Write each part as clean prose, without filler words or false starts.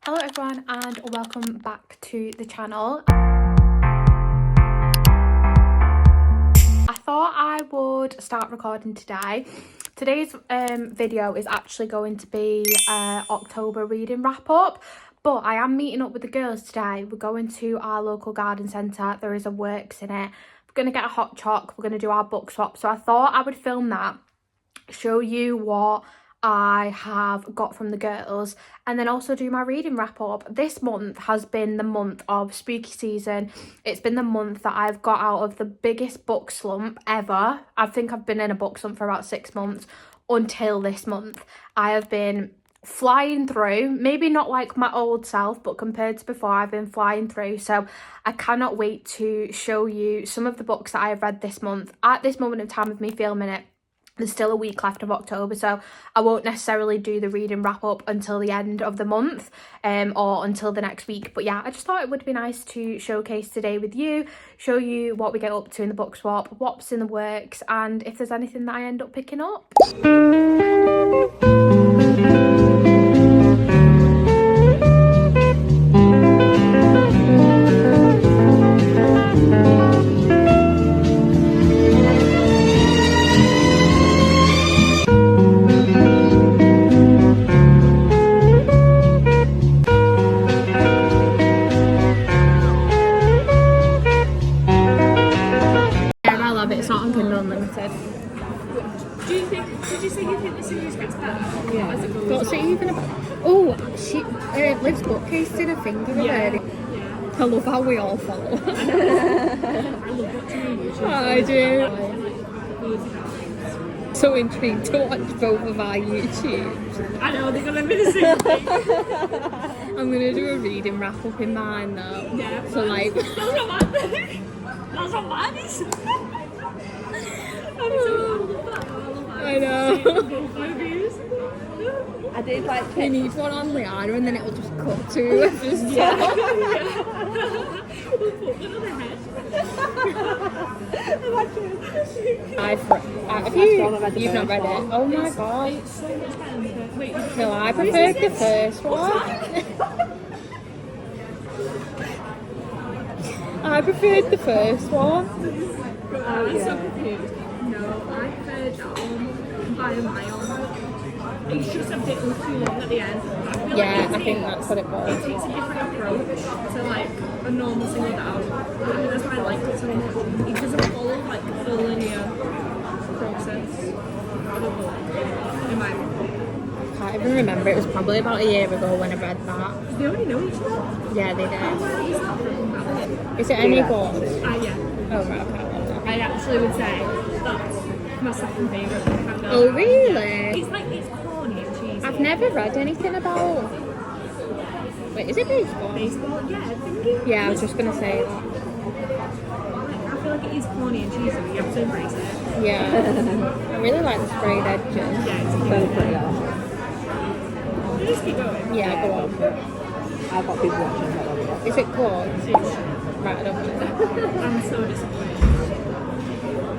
Hello everyone and welcome back to the channel. I thought I would start recording today. Today's video is actually going to be October reading wrap up, but I am meeting up with the girls today. We're going to our local garden centre. There is a works in it. We're going to get a hot choc. We're going to do our book swap. So I thought I would film that, show you what I have got from the girls, and then also do my reading wrap up. This month has been the month of spooky season. It's been the month that I've got out of the biggest book slump ever. I think I've been in a book slump for about 6 months until this month. I have been flying through, maybe not like my old self, but compared to before, I've been flying through. So I cannot wait to show you some of the books that I have read this month. At this moment in time of me filming it, there's still a week left of October, so I won't necessarily do the reading wrap up until the end of the month or until the next week. But yeah, I just thought it would be nice to showcase today with you, show you what we get up to in the book swap, what's in the works, and if there's anything that I end up picking up. What's it even about? Oh, Liv's bookcase did a finger already. I love how we all follow. I do. So intrigued to watch both of our YouTubes. I know, they're gonna be the same thing. I'm gonna do a reading wrap up in mine though. Yeah. So like. That's romantic. That's romantic. I know. I did like we need one on Liana and then it'll just cut to it. Yeah. You've not read it? Oh my god. No, I preferred the first one. I preferred the first one. I'm so confused. No, I preferred that one by a mile. It's just a bit too long at the end. Yeah, I think that's what it was. It takes a different approach to like a normal single down. That's why I liked it so much. It doesn't follow like the linear process of a book, in my opinion. I can't even remember. It was probably about a year ago when I read that. They already know each other. Yeah, they did. Where is that from? Is it any good? Yeah. Oh, right, okay. I actually would say that's my second favourite book I've done. Oh, really? It's like, it's corny and cheesy. I've never read anything about... Wait, is it baseball? Baseball? Yeah, I think it Yeah, I was just going to say that. I feel like it is corny and cheesy, but you have to embrace it. Yeah. I really like the sprayed edges. Yeah, it's very pretty. Just keep going. Yeah, go on. I've got people watching that. Is it good? Right, I don't know. I'm so disappointed.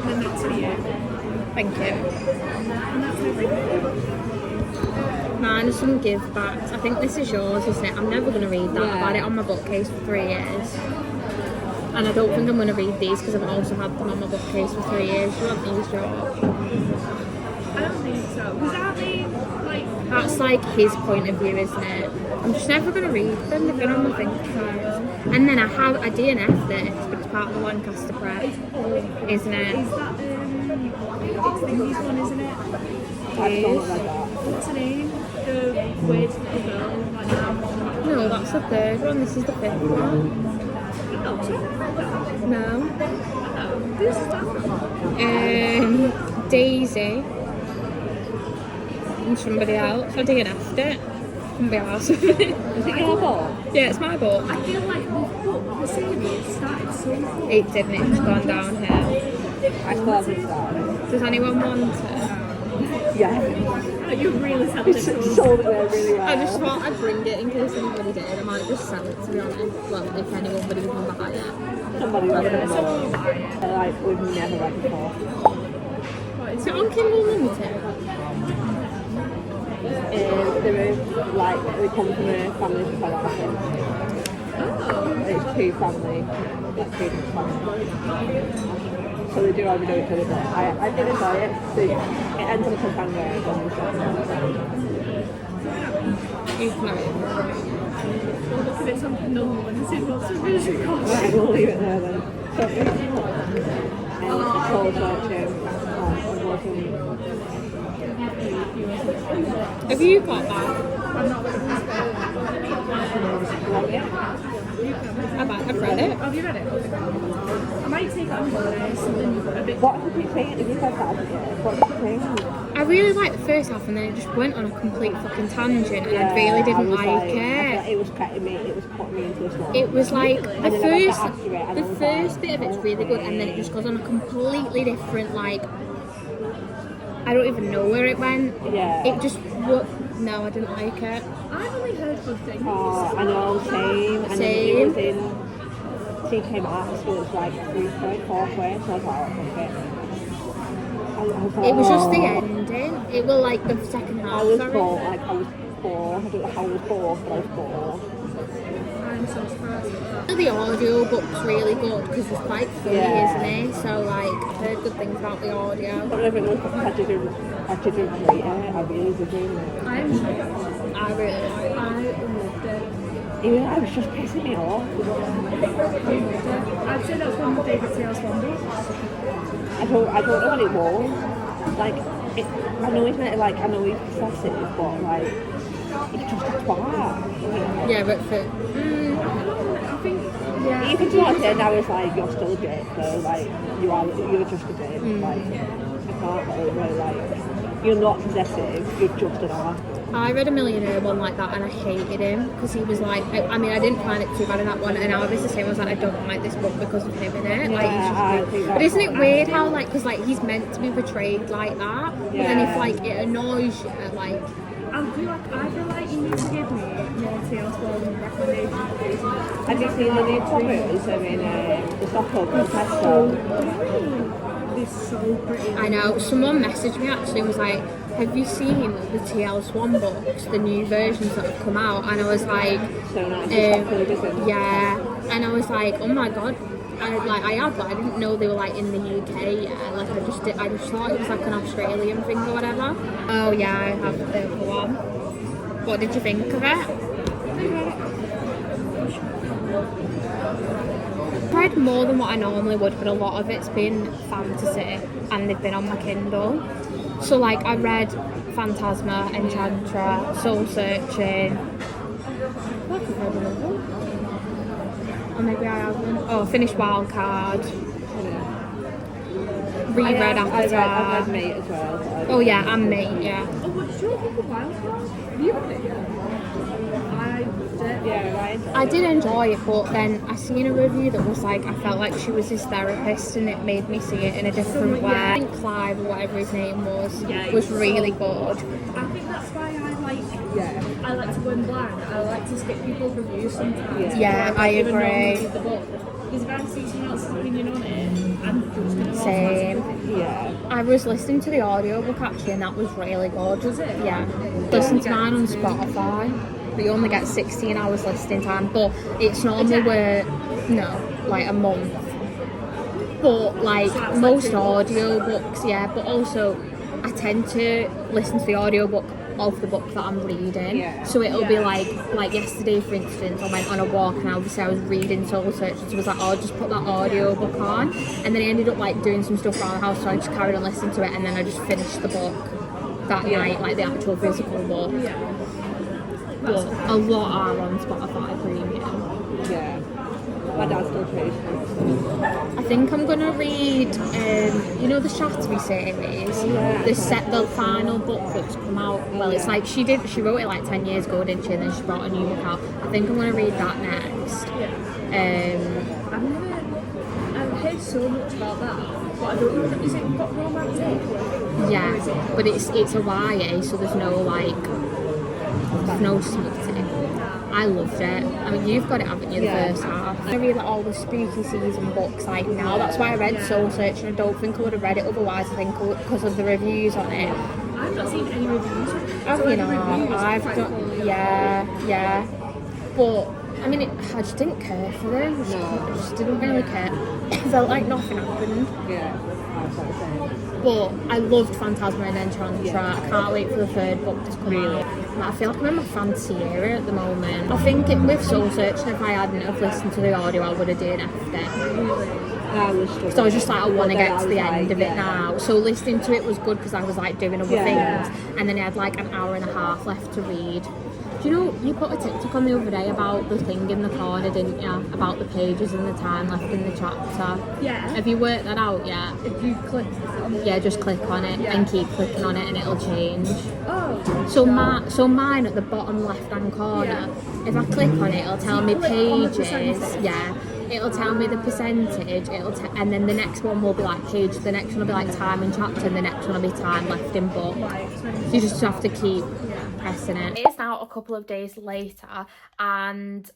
And that's for you. Thank you. And that's everything. Mine is some give backs. I think this is yours, isn't it? I'm never going to read that. Yeah. I've had it on my bookcase for 3 years. And I don't think I'm going to read these because I've also had them on my bookcase for 3 years. Do you want these, George? I don't think so. Was that the, like... That's like his point of view, isn't it? I'm just never going to read them. They've been on my think cards. And then I DNF'd this, but it's part of the Lancaster Prep, isn't it? Is that, it's Thingy's one, isn't it? What's her name? The weird little girl, like that. No, that's the third one. This is the 5th one. No. Who's that? Daisy. And somebody else. I DNF'd it. Couldn't be arsed with it. Is it your book? Yeah, it's my book. I feel like the series started so far. It didn't. It's gone downhill. I still haven't started. Does anyone want it? Yeah. You really sound It's sold it there really well. I just thought I'd bring it in case anybody did. I might just sell it, to be honest. Well, if anyone would even buy it. Somebody read it before. Someone buy it. Like, we've never read before. Is it on Kindle Limited? They're like, they come from a family of 12, I think. Oh. It's two family, like two different families. So they do overdo each other, but I did enjoy it. So it ends on a cliffhanger You've married. Well, look at it, something normal when it's in lots of music. Right, we'll leave it there then. So it's soul searching. Have you got that? I'm not with I've read it. Have you read it? I might take it on holiday, something a bit. What did you think? If you said that, what did you think? I really liked the first half and then it just went on a complete fucking tangent and I really didn't like I feel it. like it was cutting me, it was putting me into a slump. It was like then I got after it and I the was first like, bit of it's really good and then it just goes on a completely different like I don't even know where it went. Yeah. It just no, I didn't like it. I've only heard good things. Oh, I know, same. And then it was in TK Maxx, so it's like 3rd, 4th way, so I was like, oh, fuck it. It was just the ending. It was like the second half. I was bored. I was bored. I don't know how I was bored, but I was bored. I'm so surprised. The audio book's really good because it's quite funny, Yeah. isn't it? So like, I've heard good things about the audio. I don't know if it was because I didn't rate it. I really didn't. I really like it. I loved it. Even I was just pissing me off. I'd say that's one of my favourite Tales from books. I don't know what it was. Like, I know he's meant to, like, I know he's possessive, but like, he's just a twat. yeah, but for I think, yeah. Even towards the end, I was like, you're still a bitch, so like, you're just a bitch. Like, I can't get over it. Like, you're not possessive, you're just an ass. I read A Millionaire one like that and I hated him because he was like, I mean I didn't find it too bad in that one and I was the same. I was like, I don't like this book because of him in it. Like, he's just rude. But isn't it weird how like, because like he's meant to be portrayed like that, but then if like it annoys you, like I feel like you need to give me more Tales from recommendations, please. Have you seen the new covers? I mean, the Stockholm Protester. They're so pretty. I know, someone messaged me actually and was like, have you seen the TL Swan books, the new versions that have come out? And I was like, So nice. yeah, and I was like, oh my god, I have, but I didn't know they were like in the UK yet. Like I just thought it was like an Australian thing or whatever. Oh yeah, I have the one. What did you think of it? I've read more than what I normally would, but a lot of it's been fantasy and they've been on my Kindle. So like I read Phantasma, Enchantra, Soul Searching. What have I read another? Or maybe I haven't. Oh, finished Wildcard. Reread Avatar. I've read Mate as well. Oh yeah, and Mate, yeah. Oh, what did you think of Wildcard? Have you read it yet? I loved it. Yeah, right. I did enjoy it, but then I seen a review that was like, I felt like she was his therapist and it made me see it in a different way. I think Clive, or whatever his name was really good. I think that's why I like to go in blind. I like to skip people's reviews sometimes. Yeah, I agree. Read the book. Because if I see someone else's opinion on it, I'm just going to Same. Yeah. I was listening to the audiobook actually and that was really good. Was it? Yeah. Listen to mine on Spotify. But you only get 16 hours listening time, but it's normally like a month. But like most audiobooks, yeah, but also I tend to listen to the audiobook of the book that I'm reading. Yeah. So it'll be like yesterday for instance, I went on a walk and obviously I was reading Soul Searching, so I was like, oh, I'll just put that audiobook on. And then I ended up like doing some stuff around the house, so I just carried on listening to it and then I just finished the book that night, like the actual physical book. But a lot are on Spotify Premium. Yeah. My dad still pays for it. I think I'm gonna read, you know, the Shattery series. The final book that's come out. Well, it's like she wrote it like 10 years ago, didn't she? And then she brought a new book out. I think I'm gonna read that next. I've heard so much about that, but I don't know. Is it got romance in it? Yeah, but it's a YA, so there's no smutty. I loved it. I mean, you've got it, haven't you, the first half? I read like all the spooky season books like now. That's why I read Soul Searching. I don't think I would have read it otherwise, I think, because of the reviews on it. I've not seen any reviews. You know, I've done, yeah. But I mean, I just didn't care for them. I just didn't really care. It felt like nothing happened. Yeah, that's what I'm saying. But I loved Phantasma and Enchantra. I can't wait for the third book to come out. I feel like I'm in my fantasy era at the moment. I think with Soul Searching, if I hadn't have listened to the audio, I would have DNF'd it. So I was just like, I want to get to the end of it now. So listening to it was good because I was like doing other things, and then I had like an hour and a half left to read. Do you know, you put a TikTok on the other day about the thing in the corner, didn't you? About the pages and the time left in the chapter. Yeah. Have you worked that out yet? If you click on it. Yeah, just click on it and keep clicking on it and it'll change. Oh. So mine at the bottom left hand corner, if I click on it, it'll tell me pages. Yeah. It'll tell me the percentage, and then the next one will be like page, the next one will be like time and chapter, and the next one will be time left in book. So you just have to keep pressing it. It's now a couple of days later, and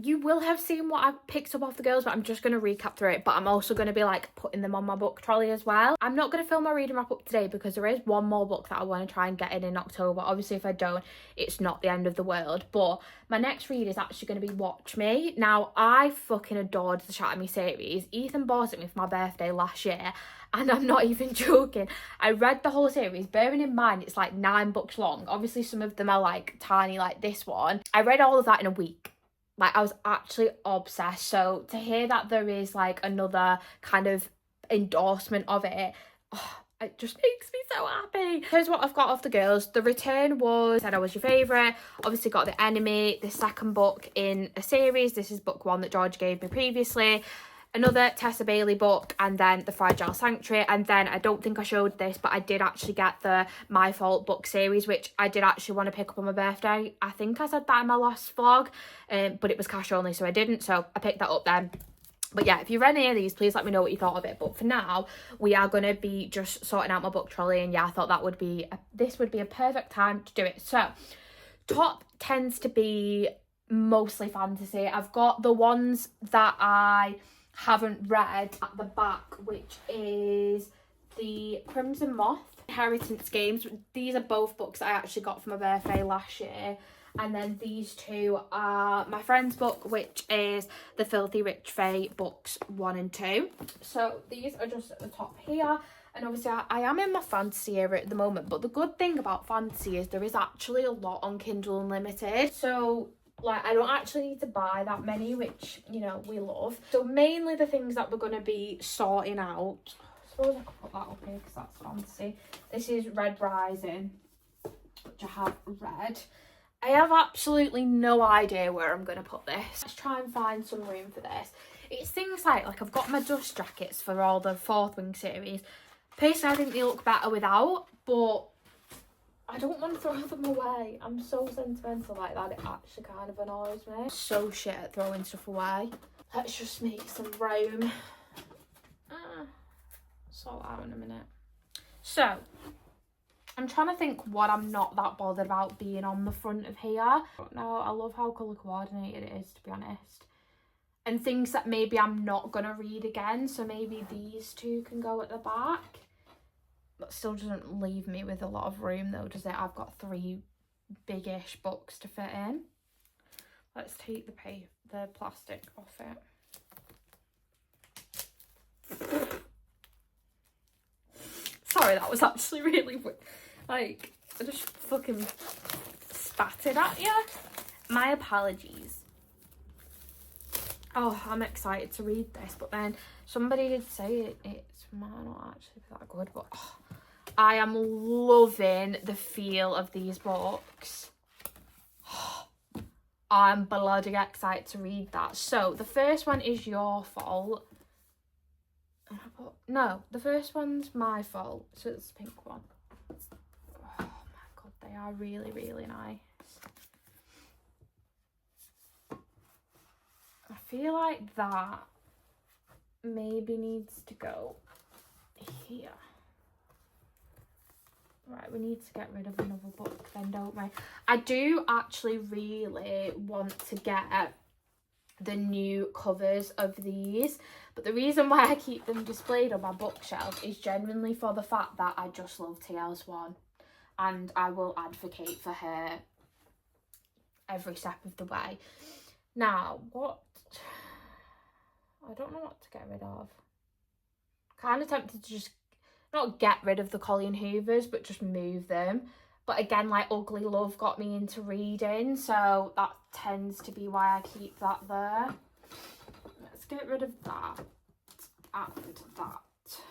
you will have seen what I've picked up off the girls, but I'm just going to recap through it. But I'm also going to be like putting them on my book trolley as well. I'm not going to film my reading wrap up today because there is one more book that I want to try and get in October. Obviously, if I don't, it's not the end of the world. But my next read is actually going to be Watch Me. Now, I fucking adored the Shatter Me series. Ethan bought it me for my birthday last year. And I'm not even joking. I read the whole series, bearing in mind it's like 9 books long. Obviously, some of them are like tiny, like this one. I read all of that in a week. Like, I was actually obsessed. So to hear that there is like another kind of endorsement of it, it just makes me so happy. Here's what I've got off the girls. The Return was Said I Was Your Favourite. Obviously got The Enemy, the second book in a series. This is book 1 that George gave me previously. Another Tessa Bailey book, and then The Fragile Sanctuary, and then I don't think I showed this, but I did actually get the My Fault book series, which I did actually want to pick up on my birthday. I think I said that in my last vlog, but it was cash only, so I didn't, so I picked that up then. But yeah, if you read any of these, please let me know what you thought of it. But for now, we are going to be just sorting out my book trolley, and yeah, I thought that would be this would be a perfect time to do it. So top tends to be mostly fantasy. I've got the ones that I haven't read at the back, which is the Crimson Moth, Inheritance Games. These are both books I actually got for my birthday last year. And then these two are my friend's book, which is the Filthy Rich Fae books 1 and 2. So these are just at the top here. And obviously I am in my fantasy era at the moment, but the good thing about fantasy is there is actually a lot on Kindle Unlimited. So like, I don't actually need to buy that many, which, you know, we love. So mainly the things that we're going to be sorting out. I suppose I could put that up here because that's fancy. This is Red Rising, which I have read. I have absolutely no idea where I'm going to put this. Let's try and find some room for this. It's things like I've got my dust jackets for all the Fourth Wing series. Personally, I think they look better without, but I don't want to throw them away. I'm so sentimental like that, it actually kind of annoys me. So shit at throwing stuff away. Let's just make some room. Sort out in a minute. So, I'm trying to think what I'm not that bothered about being on the front of here. No, I love how colour coordinated it is, to be honest. And things that maybe I'm not going to read again, so maybe these two can go at the back. That still doesn't leave me with a lot of room though, does it? I've got 3 big-ish books to fit in. Let's take the plastic off it. Sorry, that was actually really like, I just fucking spatted at you. My apologies. Oh, I'm excited to read this, but then somebody did say it might not actually be that good, but I am loving the feel of these books. I'm bloody excited to read that. So the first one is Your Fault. No, the first one's My Fault, so it's the pink one. Oh my god, they are really, really nice. I feel like that maybe needs to go here. Right, we need to get rid of another book then, don't we? I do actually really want to get the new covers of these, but the reason why I keep them displayed on my bookshelf is genuinely for the fact that I just love TL Swan. and I will advocate for her every step of the way. Now, I don't know what to get rid of. Kind of tempted to just not get rid of the Colleen Hoovers, but just move them. But again, like, Ugly Love got me into reading, so that tends to be why I keep that there. Let's get rid of that and that. So,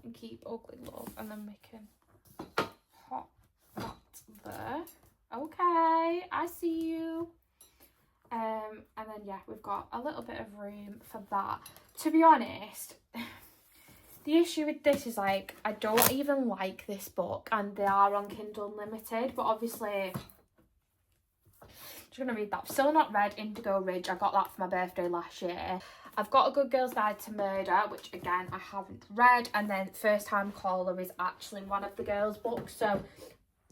and keep Ugly Love, and then we can pop that there. Okay, I see you. And then, yeah, we've got a little bit of room for that. To be honest, the issue with this is, like, I don't even like this book, and they are on Kindle Unlimited, but obviously, I'm just going to read that. I've still not read Indigo Ridge. I got that for my birthday last year. I've got A Good Girl's Guide to Murder, which, again, I haven't read, and then First Time Caller is actually one of the girls' books, so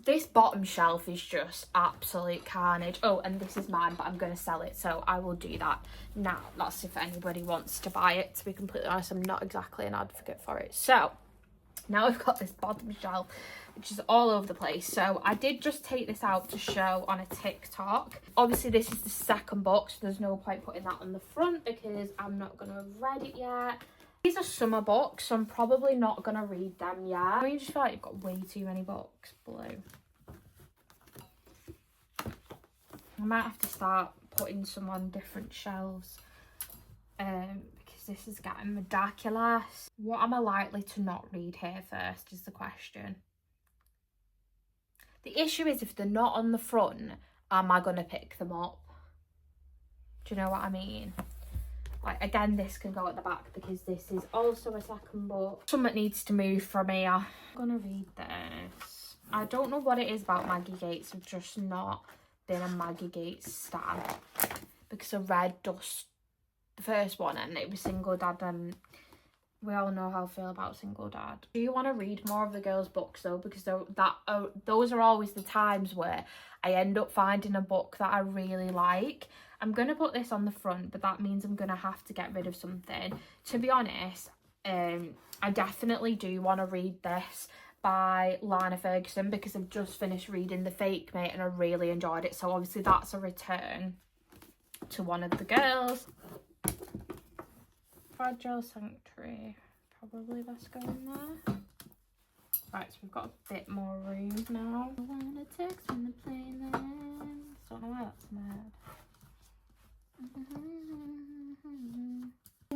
this bottom shelf is just absolute carnage. Oh, and this is mine, but I'm going to sell it, so I will do that now. That's if anybody wants to buy it. To be completely honest, I'm not exactly an advocate for it. So, now we've got this bottom shelf, which is all over the place. So, I did just take this out to show on a TikTok. Obviously, this is the second book, so there's no point putting that on the front because I'm not going to have read it yet. These are summer books, so I'm probably not going to read them yet. I just feel like you've got way too many books. Blue. I might have to start putting some on different shelves because this is getting ridiculous. What am I likely to not read here first is the question. The issue is if they're not on the front, am I going to pick them up? Do you know what I mean? Like, again, this can go at the back because this is also a second book. Something needs to move from here. I'm going to read this. I don't know what it is about Maggie Gates. I've just not been a Maggie Gates stan. Because I read Dust, the first one, and it was Single Dad, and we all know how I feel about Single Dad. Do you want to read more of the girls' books, though? Because those are always the times where I end up finding a book that I really like. I'm going to put this on the front, but that means I'm going to have to get rid of something. To be honest, I definitely do want to read this by Lana Ferguson because I've just finished reading The Fake Mate and I really enjoyed it. So obviously that's a return to one of the girls. Fragile Sanctuary. Probably let's go in there. Right, so we've got a bit more room now. I want to text when the plane lands. Don't know why that's mad.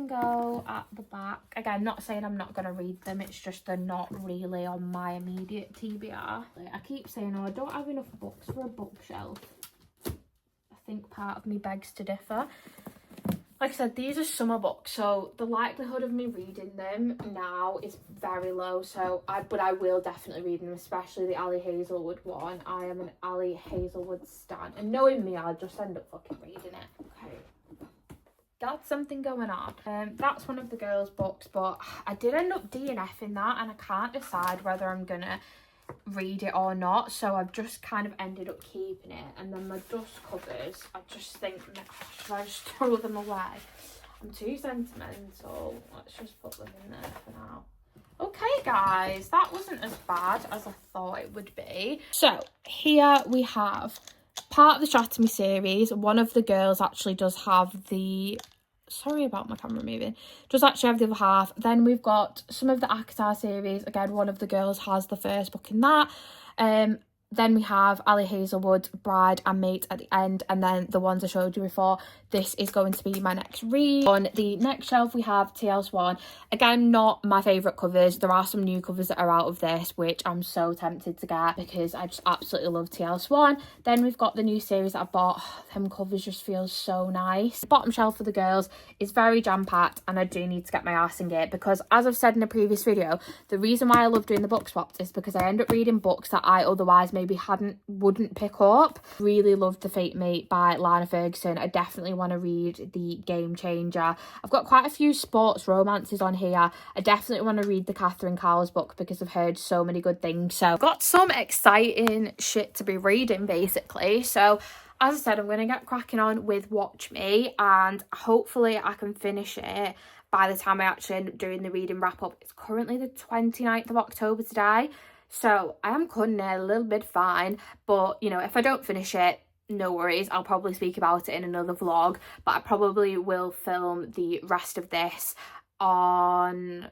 Go at the back. Again, not saying I'm not going to read them, it's just they're not really on my immediate TBR. I keep saying, oh, I don't have enough books for a bookshelf. I think part of me begs to differ. Like I said, these are summer books, so the likelihood of me reading them now is very low. But I will definitely read them, especially the Ali Hazelwood one. I am an Ali Hazelwood stan, and knowing me, I'll just end up fucking reading it. Okay, that's something going on. That's one of the girls' books, but I did end up DNFing that, and I can't decide whether I'm gonna read it or not, so I've just kind of ended up keeping it. And then my dust covers, I just think, should I just throw them away? I'm too sentimental. Let's just put them in there for now. Okay guys, that wasn't as bad as I thought it would be. So here we have part of the Strategy series. One of the girls actually does have the, sorry about my camera moving, does actually have the other half. Then we've got some of the Akatar series. Again, one of the girls has the first book in that. Then we have Ali Hazelwood, Bride and Mate at the end, and then the ones I showed you before. This is going to be my next read. On the next shelf we have TL Swan. Again, not my favourite covers. There are some new covers that are out of this, which I'm so tempted to get because I just absolutely love TL Swan. Then we've got the new series that I bought. Them covers just feel so nice. The bottom shelf for the girls is very jam-packed, and I do need to get my arse in gear because, as I've said in a previous video, the reason why I love doing the book swaps is because I end up reading books that I otherwise maybe wouldn't pick up. Really loved The Fate Mate by Lana Ferguson. I definitely want to read The Game Changer. I've got quite a few sports romances on here. I definitely want to read the Catherine Cowles book because I've heard so many good things. So I've got some exciting shit to be reading basically. So as I said, I'm going to get cracking on with Watch Me, and hopefully I can finish it by the time I actually end up doing the reading wrap up. It's currently the 29th of October today. So I am cutting it a little bit fine, but you know, if I don't finish it, no worries, I'll probably speak about it in another vlog, but I probably will film the rest of this on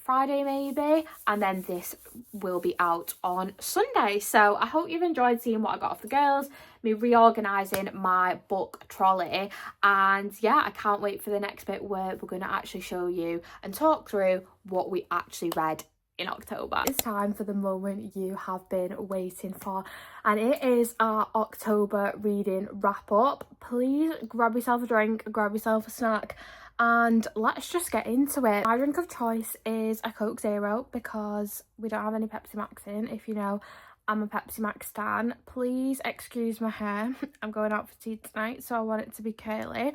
Friday maybe, and then this will be out on Sunday. So I hope you've enjoyed seeing what I got off the girls, me reorganising my book trolley, and yeah, I can't wait for the next bit where we're going to actually show you and talk through what we actually read in October. It's time for the moment you have been waiting for, and it is our October reading wrap up. Please grab yourself a drink, grab yourself a snack, and let's just get into it. My drink of choice is a Coke Zero because we don't have any Pepsi Max in. If you know, I'm a Pepsi Max stan. Please excuse my hair. I'm going out for tea tonight, so I want it to be curly.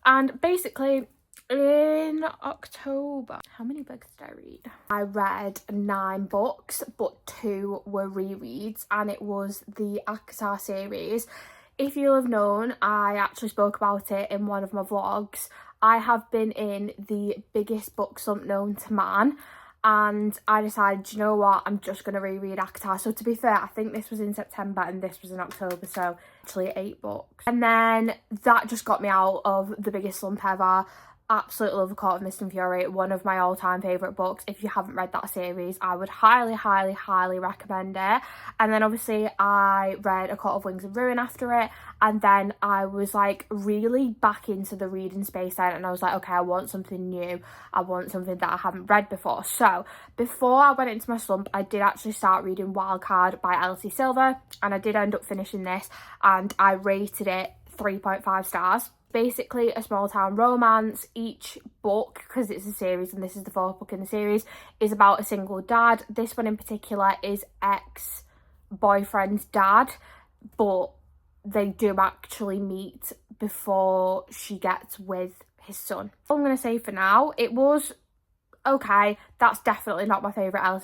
And basically, in October, how many books did I read? I read 9 books, but 2 were rereads, and it was the ACOTAR series. If you'll have known, I actually spoke about it in one of my vlogs. I have been in the biggest book slump known to man, and I decided, you know what, I'm just going to reread ACOTAR. So to be fair, I think this was in September and this was in October, so actually 8 books. And then that just got me out of the biggest slump ever. Absolutely love A Court of Mist and Fury, one of my all-time favourite books. If you haven't read that series, I would highly recommend it. And then obviously I read A Court of Wings and Ruin after it, and then I was like really back into the reading space then, and I was like, okay, I want something new, I want something that I haven't read before. So before I went into my slump, I did actually start reading Wildcard by Elsie Silver, and I did end up finishing this, and I rated it 3.5 stars. Basically a small town romance. Each book, because it's a series and this is the 4th book in the series, is about a single dad. This one in particular is ex-boyfriend's dad, but they do actually meet before she gets with his son. All I'm going to say for now, it was okay. That's definitely not my favourite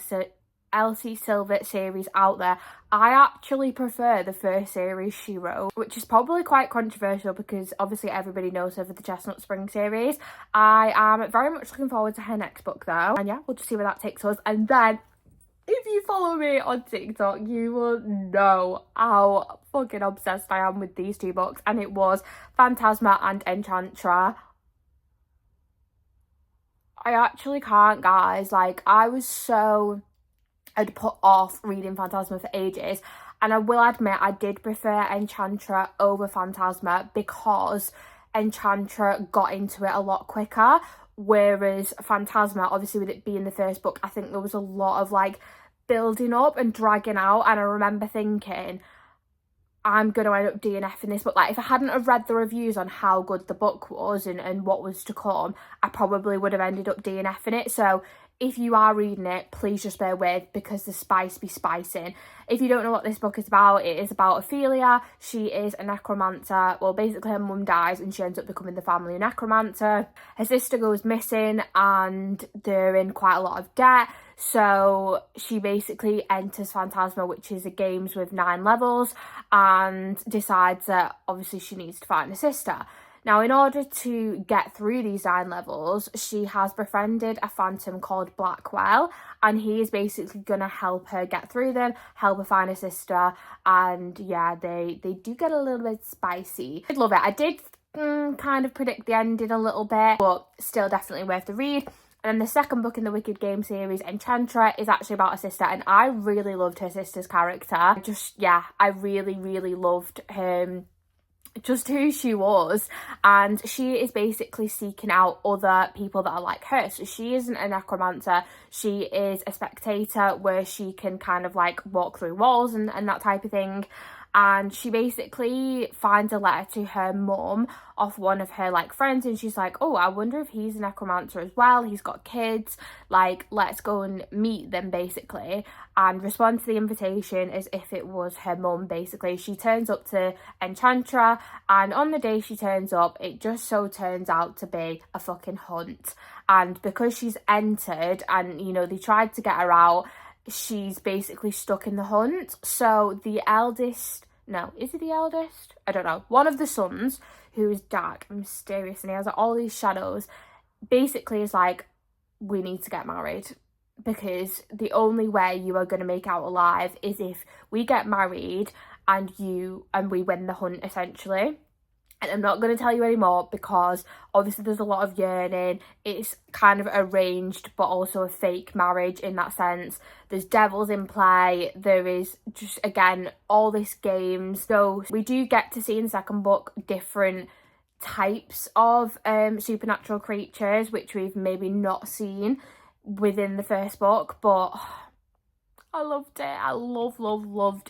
Elsie Silver series out there. I actually prefer the first series she wrote, which is probably quite controversial because obviously everybody knows her for the Chestnut Spring series. I am very much looking forward to her next book though, and yeah, we'll just see where that takes us. And then if you follow me on TikTok, you will know how fucking obsessed I am with these 2 books, and it was Phantasma and Enchantra. I actually can't, guys. Like, I'd put off reading Phantasma for ages, and I will admit I did prefer Enchantra over Phantasma because Enchantra got into it a lot quicker, whereas Phantasma, obviously with it being the first book, I think there was a lot of like building up and dragging out, and I remember thinking, I'm going to end up DNFing this book. Like, if I hadn't have read the reviews on how good the book was and what was to come, I probably would have ended up DNFing it. So if you are reading it, please just bear with, because the spice be spicing. If you don't know what this book is about, it is about Ophelia. She is a necromancer. Well, basically her mum dies and she ends up becoming the family necromancer. Her sister goes missing and they're in quite a lot of debt. So she basically enters Phantasma, which is a games with 9 levels, and decides that obviously she needs to find her sister. Now, in order to get through these 9 levels, she has befriended a phantom called Blackwell, and he is basically going to help her get through them, help her find her sister, and yeah, they do get a little bit spicy. I love it. I did kind of predict the ending a little bit, but still definitely worth the read. And then the second book in the Wicked Game series, Enchantra, is actually about her sister, and I really loved her sister's character. I really loved her, just who she was, and she is basically seeking out other people that are like her. So she isn't a necromancer, she is a spectator where she can kind of like walk through walls and that type of thing. And she basically finds a letter to her mum off one of her like friends, and she's like, oh, I wonder if he's a necromancer as well, he's got kids, like let's go and meet them basically, and respond to the invitation as if it was her mum. Basically, she turns up to Enchantra, and on the day she turns up, it just so turns out to be a fucking hunt. And because she's entered and, you know, they tried to get her out, she's basically stuck in the hunt. So the eldest, no, is it the eldest? I don't know. One of the sons, who is dark and mysterious and he has like, all these shadows, basically is like, we need to get married. because the only way you are going to make out alive is if we get married and we win the hunt, essentially. And I'm not going to tell you anymore because obviously there's a lot of yearning. It's kind of arranged but also a fake marriage in that sense. There's devils in play. There is just, again, all this games. So we do get to see in the second book different types of supernatural creatures, which we've maybe not seen within the first book. But I loved it. I loved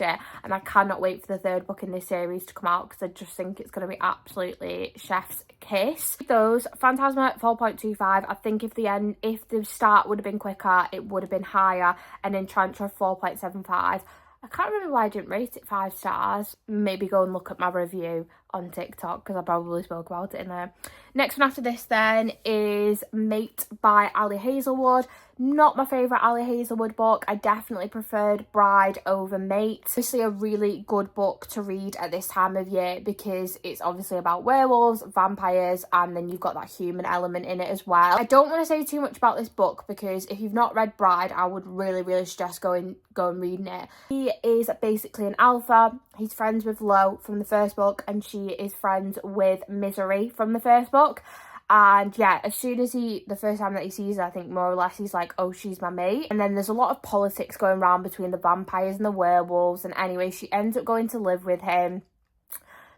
it. And I cannot wait for the third book in this series to come out because I just think it's going to be absolutely chef's kiss. Those, Phantasma 4.25. I think if the start would have been quicker, it would have been higher. And Enchantment 4.75. I can't remember why I didn't rate it 5 stars. Maybe go and look at my review on TikTok because I probably spoke about it in there. Next one after this then is Mate by Ali Hazelwood. Not my favourite Ali Hazelwood book. I definitely preferred Bride over Mate. Obviously a really good book to read at this time of year because it's obviously about werewolves, vampires, and then you've got that human element in it as well. I don't want to say too much about this book because if you've not read Bride, I would really suggest go and reading it. He is basically an alpha. He's friends with Lo from the first book and she is friends with Misery from the first book. And yeah, as soon as the first time that he sees her, I think more or less he's like, oh, she's my mate. And then there's a lot of politics going around between the vampires and the werewolves. And anyway, she ends up going to live with him.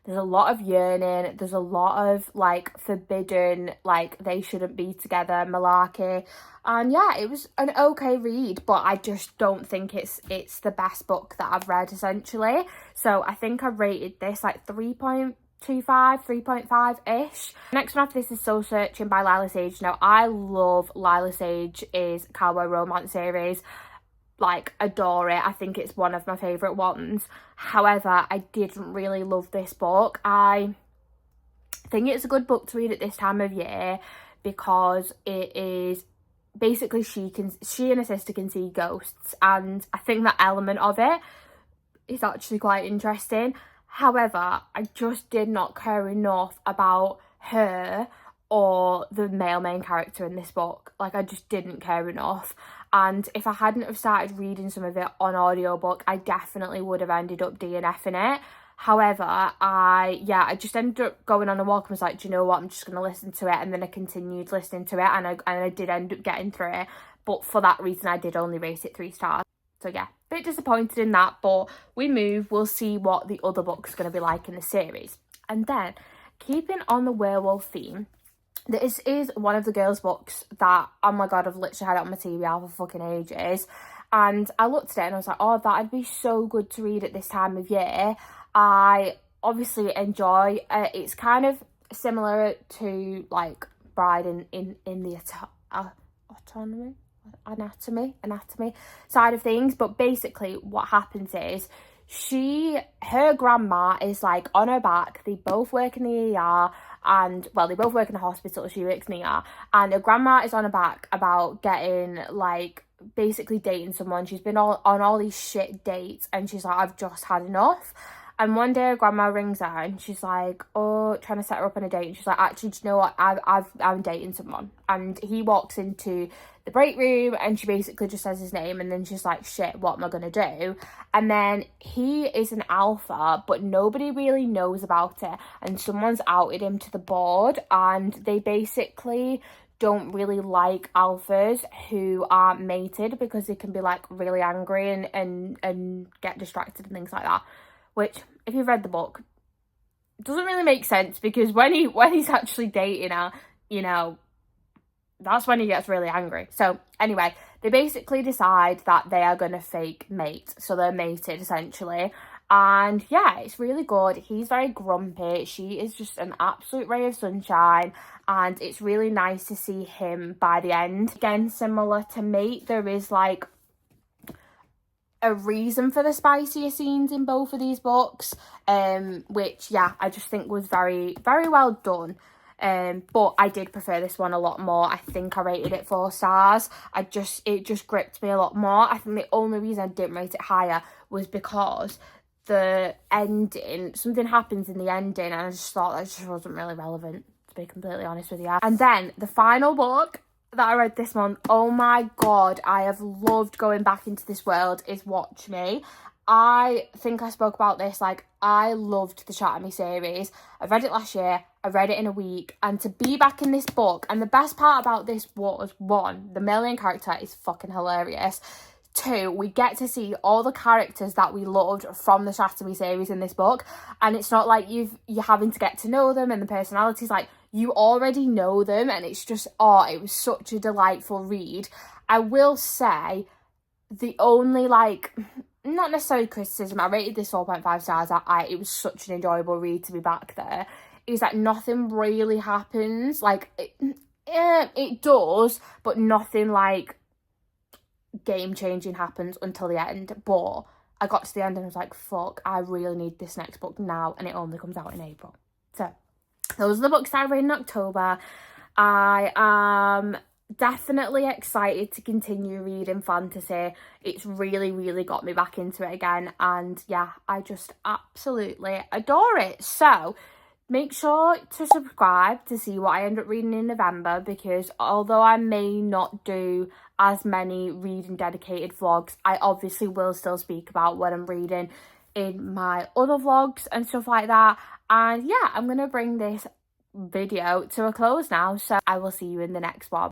There's a lot of yearning. There's a lot of like forbidden, like they shouldn't be together, malarkey. And yeah, it was an okay read, but I just don't think it's the best book that I've read, essentially. So I think I rated this like 3.25, 3.5-ish. Next one after this is Soul Searching by Lila Sage. Now, I love Lila Sage's cowboy romance series. Like, adore it. I think it's one of my favourite ones. However, I didn't really love this book. I think it's a good book to read at this time of year because it is basically she and her sister can see ghosts, and I think that element of it is actually quite interesting. However, I just did not care enough about her or the male main character in this book. Like, I just didn't care enough. And if I hadn't have started reading some of it on audiobook, I definitely would have ended up DNFing it. However, I just ended up going on a walk and was like, do you know what, I'm just going to listen to it. And then I continued listening to it and I did end up getting through it. But for that reason, I did only rate it 3 stars. So yeah, a bit disappointed in that, but we'll see what the other book's going to be like in the series. And then, keeping on the werewolf theme, this is one of the girls' books that, oh my god, I've literally had it on my TBR for fucking ages. And I looked at it and I was like, oh, that'd be so good to read at this time of year. I obviously enjoy it's kind of similar to like Bride in the anatomy side of things, but basically what happens is her grandma is like on her back. They both work in the ER, and well, they both work in the hospital. She works in the ER, and her grandma is on her back about getting like basically dating someone. She's been on all these shit dates, and she's like, I've just had enough. And one day her grandma rings her and she's like, oh, trying to set her up on a date. And she's like, actually, do you know what? I'm dating someone. And he walks into the break room and she basically just says his name. And then she's like, shit, what am I going to do? And then he is an alpha, but nobody really knows about it. And someone's outed him to the board, and they basically don't really like alphas who are mated because they can be like really angry and get distracted and things like that. Which, if you've read the book, doesn't really make sense because when he's actually dating her, you know, that's when he gets really angry. So anyway, they basically decide that they are going to fake mate. So they're mated, essentially. And yeah, it's really good. He's very grumpy. She is just an absolute ray of sunshine. And it's really nice to see him by the end. Again, similar to Mate, there is like a reason for the spicier scenes in both of these books, which yeah, I just think was very well done. But I did prefer this one a lot more. I think I rated it 4 stars. It just gripped me a lot more. I think the only reason I didn't rate it higher was because the ending, something happens in the ending, and I just thought that just wasn't really relevant, to be completely honest with you. And then the final book that I read this month, oh my god, I have loved going back into this world, is Watch Me. I think I spoke about this, like, I loved the Shatter Me series. I read it last year, I read it in a week, and to be back in this book, and the best part about this was, one, the main character is fucking hilarious. Two, we get to see all the characters that we loved from the Shatter Me series in this book, and it's not like you're having to get to know them and the personalities, like, you already know them, and it's just, oh, it was such a delightful read. I will say, the only, like, not necessarily criticism, I rated this 4.5 stars, it was such an enjoyable read to be back there, is that nothing really happens, like, it does, but nothing, like, game-changing happens until the end. But I got to the end and I was like, fuck, I really need this next book now, and it only comes out in April. So those are the books I read in October. I am definitely excited to continue reading fantasy. It's really, really got me back into it again, and yeah, I just absolutely adore it. So make sure to subscribe to see what I end up reading in November, because although I may not do as many reading dedicated vlogs, I obviously will still speak about what I'm reading in my other vlogs and stuff like that. And yeah, I'm gonna bring this video to a close now, so I will see you in the next one.